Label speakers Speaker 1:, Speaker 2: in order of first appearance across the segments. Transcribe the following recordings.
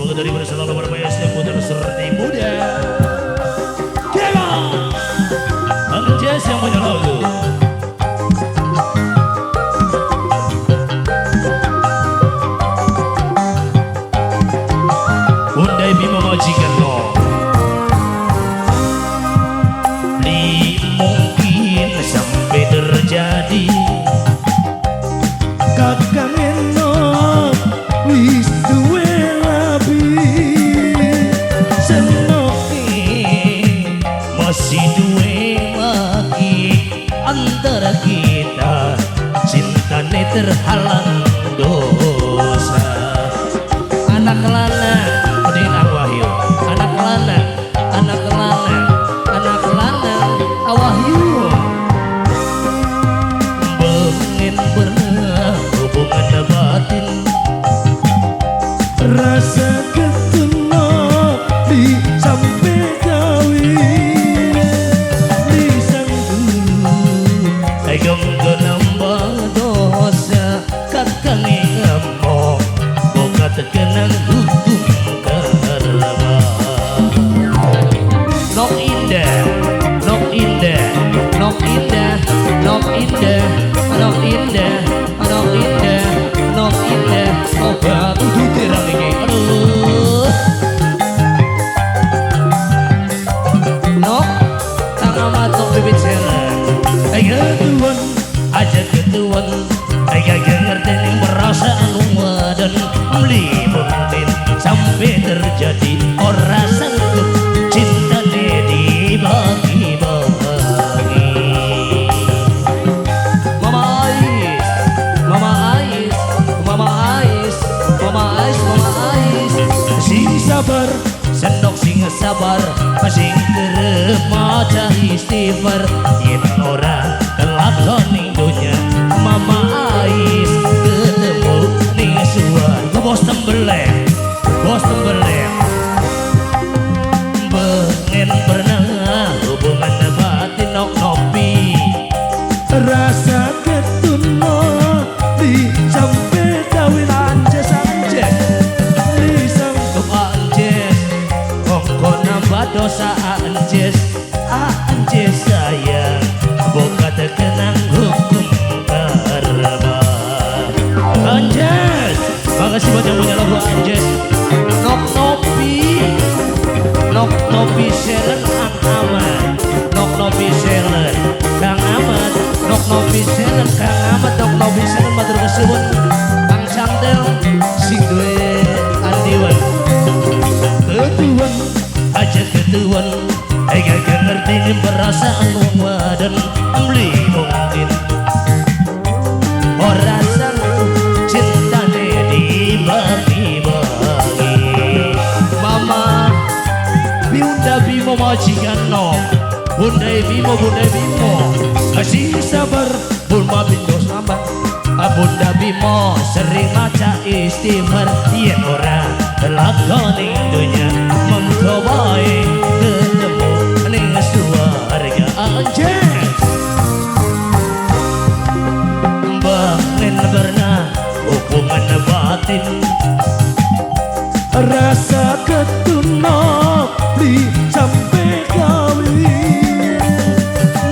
Speaker 1: Semoga dari selalu bermaya setiap putar serti muda. Kema Anjas yang punya lagu. Undai bima majikan lo. Mungkin sampai terjadi
Speaker 2: kakang enok wis duwe rabi
Speaker 1: senoki masih duwe lagi antara kita cintane terhalang dosa anak lana mending awahyu anak lana anak lana anak lana awahyu pengen pernah hubungan batin
Speaker 2: rasa ketuno di sampai kawin di sanggu
Speaker 1: ayo nambah dosa kakang ngamuk boga terkenang hukum karma nok indah nok indah nok indah nok indah nok indah nok indah nok indah obat tuh terang ini aduh nok tangan matok bibit selan ayo tuan aja ketuan ayo ngerti yang perasaan dan beli mungkin sampai terjadi orang sanggup cinta dibagi-bagi Mama Ais Mama Ais Mama Ais Mama Ais Mama Ais sing sabar sendok sing sabar sing teremaja istighfar yen ora kelakon dunya Mama Ais ketemu ning suwarga bos tembeleng pengen pernah hubungan batin nok nopi
Speaker 2: rasa ketuno di sampai kawin anjes anjes di sanggup
Speaker 1: anjes kongko nambah dosa anjes anjes sayang boga terkenang hukum karma anjes makasih buat yang punya lagu anjes nok nopi selen ang aman nok nopi selen kang aman nok nopi selen kang aman nok nopi selen matur kesuwun kang santel sing duwe andiwan ketuan aja ketuan ayo ngerti perasaan dan beli mungkin orang sanggup cintane dibagi-bagi Mama Bunda Bimo majikan no Bunda Bimo kasih sabar Bunda Bimo selamat Bunda Bimo sering maca istighfar yen ora kelakon ing dunya mengko bae ketemu ning suwarga anjes pengen pernah hubungan batin
Speaker 2: rasa ketuno di sampai kawin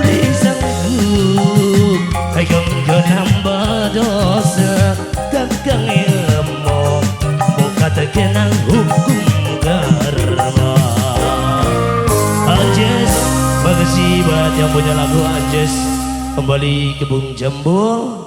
Speaker 1: di sanggup ayo nambah dosa kakang emo buka terkenang hukum karma Anjes makasih buat yang punya lagu Anjes kembali ke Bung Jambul